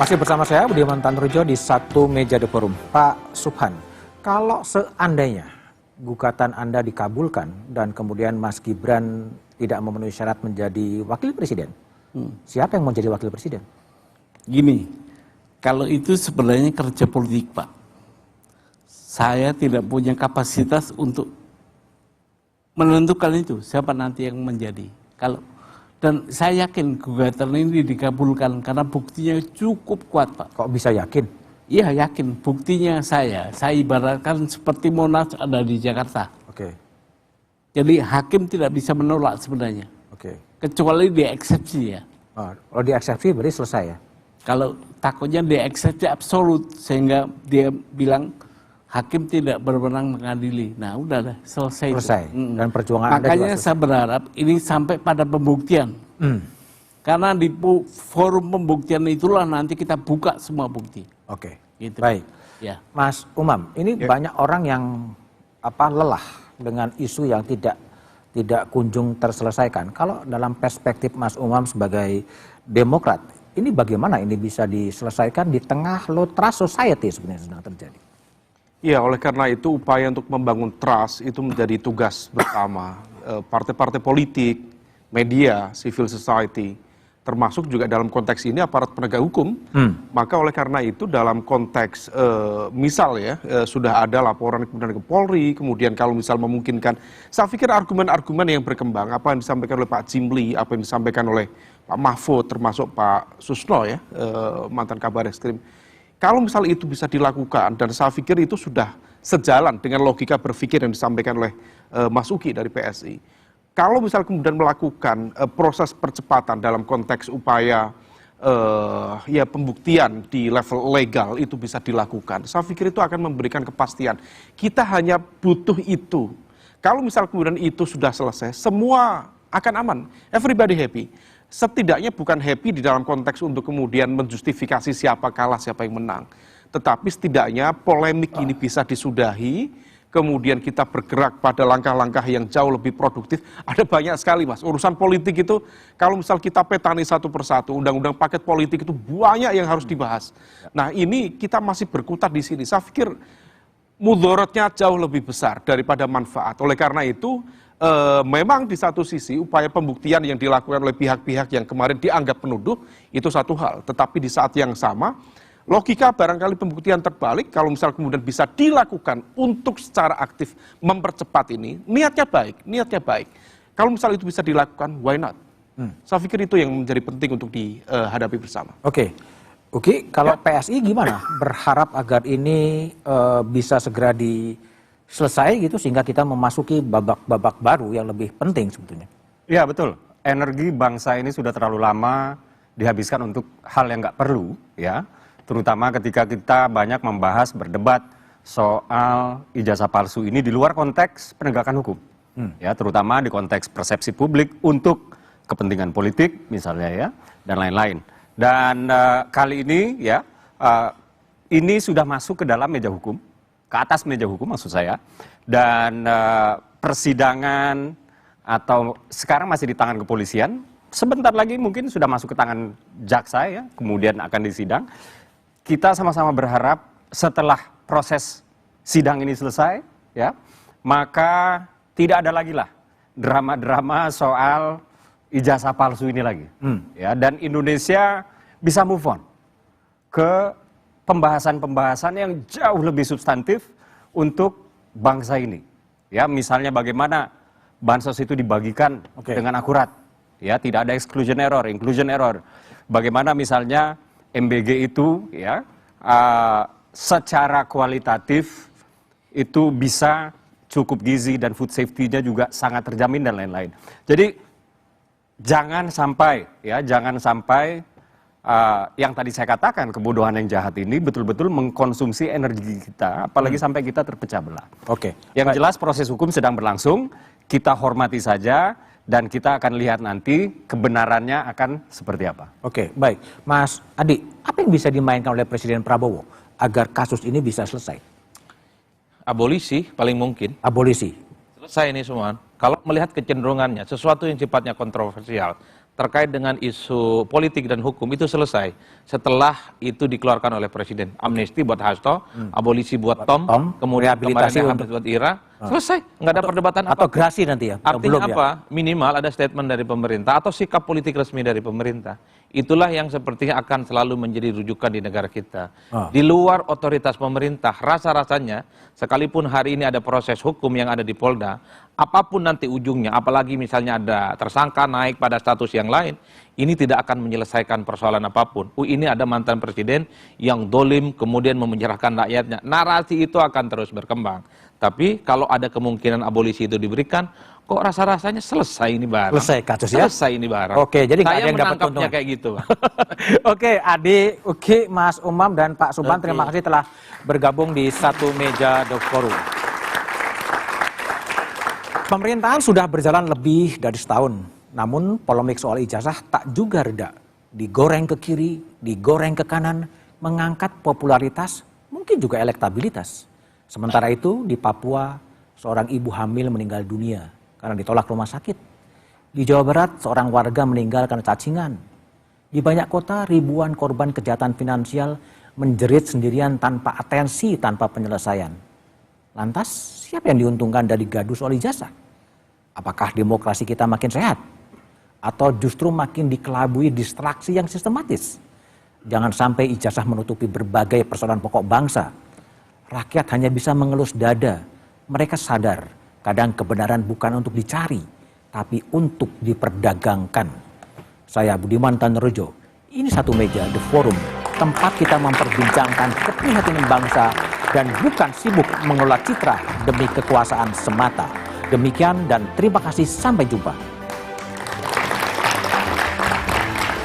Masih bersama saya Budiman Tanrujo di satu meja The Forum. Pak Subhan, kalau seandainya gugatan Anda dikabulkan dan kemudian Mas Gibran tidak memenuhi syarat menjadi wakil presiden, siapa yang mau jadi wakil presiden? Gini, kalau itu sebenarnya kerja politik, Pak. Saya tidak punya kapasitas untuk menentukan itu, siapa nanti yang menjadi. Dan saya yakin gugatan ini dikabulkan karena buktinya cukup kuat, Pak. Kok bisa yakin? Iya, yakin. Buktinya saya ibaratkan seperti Monas ada di Jakarta. Oke. Jadi hakim tidak bisa menolak sebenarnya. Oke. Kecuali dia eksepsi ya. Kalau di eksepsi berarti selesai ya? Kalau takutnya dia eksepsi absolut sehingga dia bilang hakim tidak berwenang mengadili. Nah, udah deh, selesai. Selesai. Dan perjuangan Anda juga makanya selesai. saya berharap ini sampai pada pembuktian. Karena di forum pembuktian itulah nanti kita buka semua bukti. Oke. Gitu. Baik. Ya. Mas Umam, ini banyak orang yang lelah dengan isu yang tidak kunjung terselesaikan. Kalau dalam perspektif Mas Umam sebagai Demokrat, ini bagaimana ini bisa diselesaikan di tengah low trust society sebenarnya sedang terjadi? Ya, oleh karena itu upaya untuk membangun trust itu menjadi tugas bersama partai-partai politik, media, civil society, termasuk juga dalam konteks ini aparat penegak hukum. Maka oleh karena itu dalam konteks misal ya sudah ada laporan kemudian ke Polri, kemudian kalau misal memungkinkan, saya pikir argumen-argumen yang berkembang, apa yang disampaikan oleh Pak Jimli, apa yang disampaikan oleh Pak Mahfud, termasuk Pak Susno ya, mantan Kabar Eskrim. Kalau misal itu bisa dilakukan, dan saya pikir itu sudah sejalan dengan logika berpikir yang disampaikan oleh Mas Uki dari PSI. Kalau misal kemudian melakukan proses percepatan dalam konteks upaya ya pembuktian di level legal itu bisa dilakukan, saya pikir itu akan memberikan kepastian. Kita hanya butuh itu. Kalau misal kemudian itu sudah selesai, semua akan aman. Everybody happy. Setidaknya bukan happy di dalam konteks untuk kemudian menjustifikasi siapa kalah, siapa yang menang. Tetapi setidaknya polemik ini bisa disudahi, kemudian kita bergerak pada langkah-langkah yang jauh lebih produktif. Ada banyak sekali, Mas. Urusan politik itu, kalau misal kita petani satu persatu, undang-undang paket politik itu banyak yang harus dibahas. Nah, ini kita masih berkutat di sini. Saya pikir mudorotnya jauh lebih besar daripada manfaat. Oleh karena itu, memang di satu sisi upaya pembuktian yang dilakukan oleh pihak-pihak yang kemarin dianggap penuduh itu satu hal, tetapi di saat yang sama logika barangkali pembuktian terbalik kalau misal kemudian bisa dilakukan untuk secara aktif mempercepat ini, niatnya baik. Kalau misal itu bisa dilakukan, why not? Saya pikir itu yang menjadi penting untuk dihadapi bersama. Oke, kalau PSI gimana? Berharap agar ini bisa segera selesai gitu sehingga kita memasuki babak baru yang lebih penting sebetulnya. Iya betul, energi bangsa ini sudah terlalu lama dihabiskan untuk hal yang nggak perlu ya, terutama ketika kita banyak membahas berdebat soal ijazah palsu ini di luar konteks penegakan hukum, ya terutama di konteks persepsi publik untuk kepentingan politik misalnya ya dan lain-lain. Dan kali ini ya ini sudah masuk ke dalam meja hukum. Ke atas meja hukum maksud saya, dan persidangan atau sekarang masih di tangan kepolisian, sebentar lagi mungkin sudah masuk ke tangan jaksa ya, kemudian akan disidang. Kita sama-sama berharap setelah proses sidang ini selesai ya, maka tidak ada lagi lah drama-drama soal ijazah palsu ini lagi ya, dan Indonesia bisa move on ke pembahasan-pembahasan yang jauh lebih substantif untuk bangsa ini. Ya, misalnya bagaimana bansos itu dibagikan dengan akurat. Ya, tidak ada exclusion error, inclusion error. Bagaimana misalnya MBG itu ya secara kualitatif itu bisa cukup gizi dan food safety-nya juga sangat terjamin dan lain-lain. Jadi jangan sampai yang tadi saya katakan, kebodohan yang jahat ini betul-betul mengkonsumsi energi kita, apalagi sampai kita terpecah belah. Oke. Yang jelas proses hukum sedang berlangsung, kita hormati saja, dan kita akan lihat nanti kebenarannya akan seperti apa. Oke, baik. Mas Adi, apa yang bisa dimainkan oleh Presiden Prabowo agar kasus ini bisa selesai? Abolisi paling mungkin. Abolisi. Selesai ini semua. Kalau melihat kecenderungannya, sesuatu yang sifatnya kontroversial, terkait dengan isu politik dan hukum itu selesai setelah itu dikeluarkan oleh Presiden. Amnesti buat Hasto, abolisi buat Tom, kemudian rehabilitasi kemarin buat Ira, selesai, nggak ada perdebatan atau apa. gerasi nanti ya? Artinya Belum ya? apa? Minimal ada statement dari pemerintah atau sikap politik resmi dari pemerintah. Itulah yang sepertinya akan selalu menjadi rujukan di negara kita. Di luar otoritas pemerintah, rasa-rasanya sekalipun hari ini ada proses hukum yang ada di Polda, apapun nanti ujungnya, apalagi misalnya ada tersangka naik pada status yang lain, ini tidak akan menyelesaikan persoalan apapun. Ini ada mantan presiden yang dolim kemudian memenjarakan rakyatnya. Narasi itu akan terus berkembang. Tapi kalau ada kemungkinan abolisi itu diberikan, kok rasa-rasanya selesai ini barang. Selesai kasus ya? Selesai ini barang. Oke, jadi nggak saya ada yang dapat menangkapnya keuntungan. kayak gitu. Oke, Adi, Uki, Mas Umam, dan Pak Subhan, terima kasih telah bergabung di satu meja The Forum. Pemerintahan sudah berjalan lebih dari setahun, namun polemik soal ijazah tak juga reda. Digoreng ke kiri, digoreng ke kanan, mengangkat popularitas, mungkin juga elektabilitas. Sementara itu di Papua, seorang ibu hamil meninggal dunia karena ditolak rumah sakit. Di Jawa Barat, seorang warga meninggal karena cacingan. Di banyak kota, ribuan korban kejahatan finansial menjerit sendirian tanpa atensi, tanpa penyelesaian. Lantas, siapa yang diuntungkan dari gaduh soal ijazah? Apakah demokrasi kita makin sehat? Atau justru makin dikelabui distraksi yang sistematis? Jangan sampai ijazah menutupi berbagai persoalan pokok bangsa. Rakyat hanya bisa mengelus dada. Mereka sadar, kadang kebenaran bukan untuk dicari, tapi untuk diperdagangkan. Saya Budiman Tanerejo, ini satu meja, The Forum, tempat kita memperbincangkan keprihatinan bangsa dan bukan sibuk mengelola citra demi kekuasaan semata. Demikian dan terima kasih, sampai jumpa.